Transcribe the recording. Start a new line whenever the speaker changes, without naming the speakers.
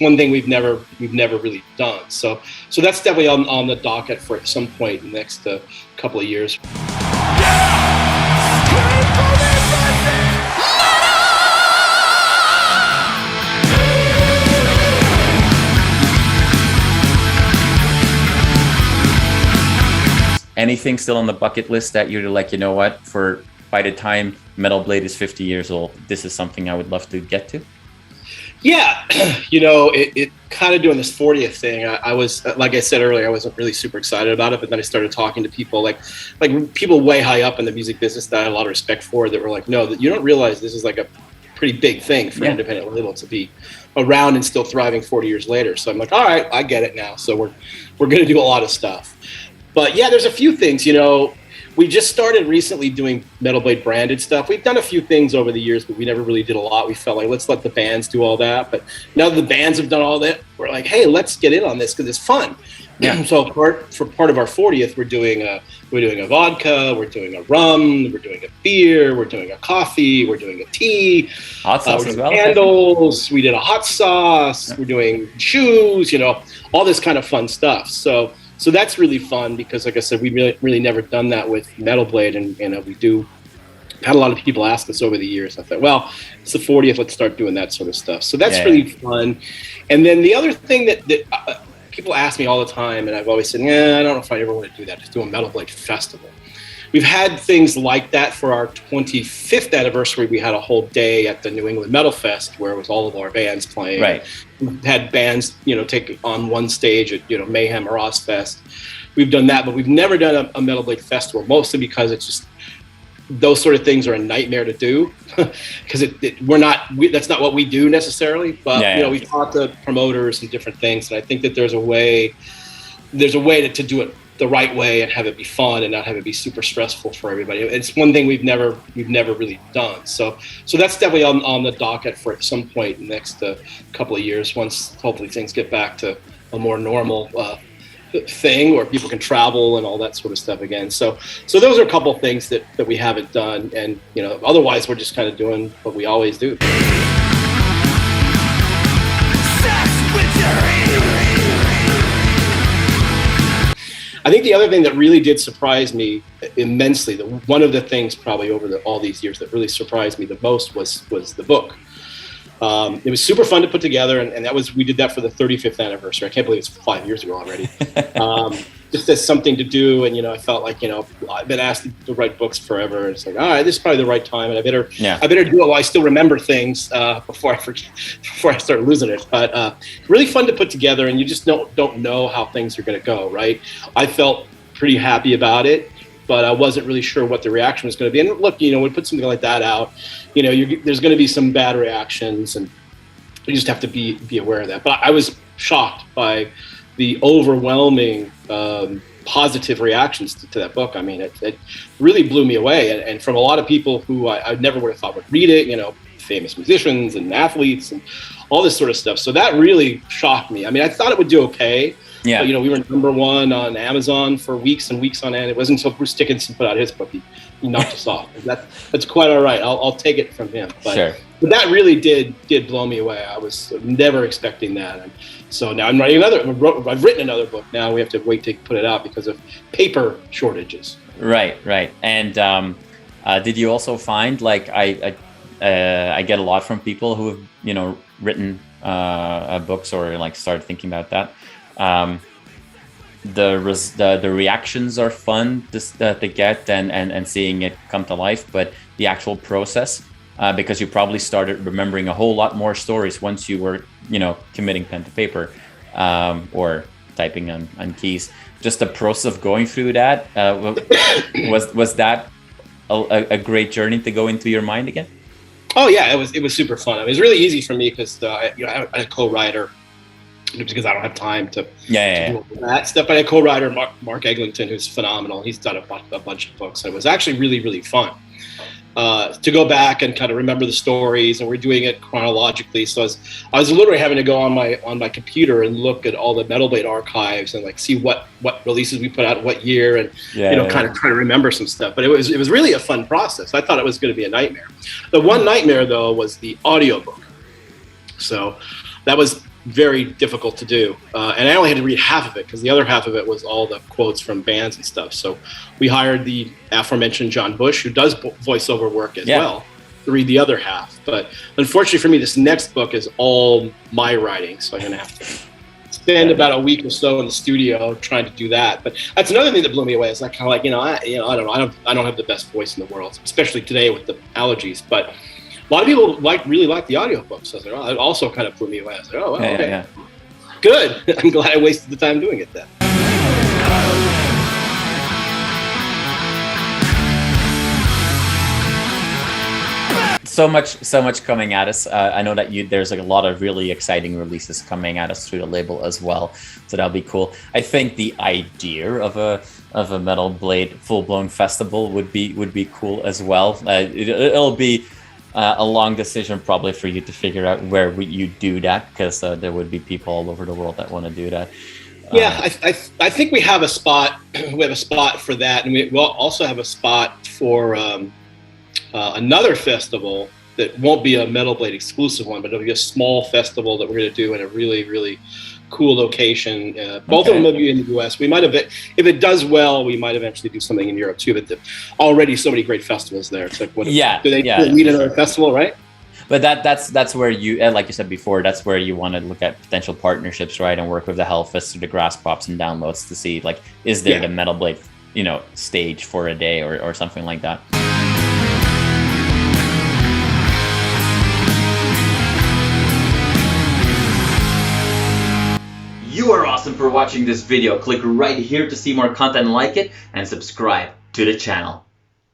One thing we've never really done. So that's definitely on the docket for at some point in the next couple of years.
Anything still on the bucket list that you're like, you know what, by the time Metal Blade is 50 years old, this is something I would love to get to?
Yeah, it kind of doing this 40th thing. I was, like I said earlier, I wasn't really super excited about it, but then I started talking to people like people way high up in the music business that I had a lot of respect for, that were like, no, that you don't realize this is like a pretty big thing for an independent label to be around and still thriving 40 years later. So I'm like, all right, I get it now. So we're going to do a lot of stuff. But yeah, there's a few things, we just started recently doing Metal Blade branded stuff. We've done a few things over the years, but we never really did a lot. We felt like, let's let the bands do all that. But now that the bands have done all that, we're like, hey, let's get in on this because it's fun. Yeah. So for part of our 40th, we're doing a vodka, we're doing a rum, we're doing a beer, we're doing a coffee, we're doing a tea,
hot sauce as well,
candles. We did a hot sauce. Yeah. We're doing shoes, all this kind of fun stuff. So that's really fun because, like I said, we really never done that with Metal Blade, and we had a lot of people ask us over the years. I thought, well, it's the 40th, let's start doing that sort of stuff. So that's really fun. And then the other thing that people ask me all the time, and I've always said, I don't know if I ever want to do that, just do a Metal Blade festival. We've had things like that for our 25th anniversary. We had a whole day at the New England Metal Fest where it was all of our bands playing. Right. We had bands, take on one stage at, Mayhem or Ozfest. We've done that, but we've never done a Metal Blade festival, mostly because it's just, those sort of things are a nightmare to do because that's not what we do necessarily. But, we talked to promoters and different things. And I think that there's a way to do it the right way and have it be fun and not have it be super stressful for everybody. It's one thing we've never really done. So that's definitely on the docket for at some point in the next couple of years, once hopefully things get back to a more normal thing where people can travel and all that sort of stuff again. So those are a couple of things that we haven't done, and otherwise we're just kind of doing what we always do. I think the other thing that really did surprise me immensely, one of the things probably over all these years that really surprised me the most was the book. It was super fun to put together, and we did that for the 35th anniversary. I can't believe it's 5 years ago already. Just as something to do, and I felt like I've been asked to write books forever. And it's like, all right, this is probably the right time, and I better do it while I still remember things before I forget, before I start losing it. But really fun to put together, and you just don't know how things are going to go, right? I felt pretty happy about it, but I wasn't really sure what the reaction was going to be. And look, we put something like that out, there's going to be some bad reactions, and you just have to be aware of that. But I was shocked by the overwhelming positive reactions to that book. I mean, it really blew me away. And from a lot of people who I never would have thought would read it, famous musicians and athletes and all this sort of stuff. So that really shocked me. I mean, I thought it would do okay. Yeah. But, we were #1 on Amazon for weeks and weeks on end. It wasn't until Bruce Dickinson put out his book, he knocked us off. That's quite all right. I'll take it from him. But,
sure.
But that really did blow me away. I was never expecting that. And so now I'm writing I've written another book now. We have to wait to put it out because of paper shortages.
Right. And did you also find, like, I get a lot from people who have, written books or like started thinking about that. The reactions are fun that they get and seeing it come to life, but the actual process, because you probably started remembering a whole lot more stories once you were, committing pen to paper, or typing on keys. Just the process of going through that, was that a great journey to go into your mind again?
Oh yeah, it was super fun. It was really easy for me because I had a co-writer, because I don't have time to do all that stuff. But I had a co-writer, Mark Eglinton, who's phenomenal. He's done a bunch of books. It was actually really, really fun to go back and kind of remember the stories, and we're doing it chronologically. So I was literally having to go on my computer and look at all the Metal Blade archives and like see what releases we put out what year, and kind of try to remember some stuff. But it was really a fun process. I thought it was going to be a nightmare. The one nightmare though was the audiobook. So that was very difficult to do. And I only had to read half of it because the other half of it was all the quotes from bands and stuff. So we hired the aforementioned John Bush, who does voiceover work as well, to read the other half. But unfortunately for me, this next book is all my writing. So I'm going to have to spend about a week or so in the studio trying to do that. But that's another thing that blew me away. It's like kind of like, I don't know. I don't have the best voice in the world, especially today with the allergies. But a lot of people really like the audiobooks. So I was like, it also kind of blew me away. I was like, oh, well, okay. Good. I'm glad I wasted the time doing it then.
So much coming at us. I know that there's like a lot of really exciting releases coming at us through the label as well. So that'll be cool. I think the idea of a Metal Blade full-blown festival would be cool as well. It'll be a long decision probably for you to figure out where you do that, because there would be people all over the world that want to do that.
Yeah, I think we have a spot. We have a spot for that, and we will also have a spot for another festival that won't be a Metal Blade exclusive one, but it'll be a small festival that we're going to do in a really, really cool location. Both of them will be in the U.S. We might have, if it does well, we might eventually do something in Europe too. But already so many great festivals there. It's like, do they need another festival, right?
But that's where you, like you said before, that's where you want to look at potential partnerships, right, and work with the Hellfest or the Grass Pops and Downloads to see, like, is there the Metal Blade, stage for a day or something like that. You are awesome for watching this video. Click right here to see more content like it and subscribe to the channel.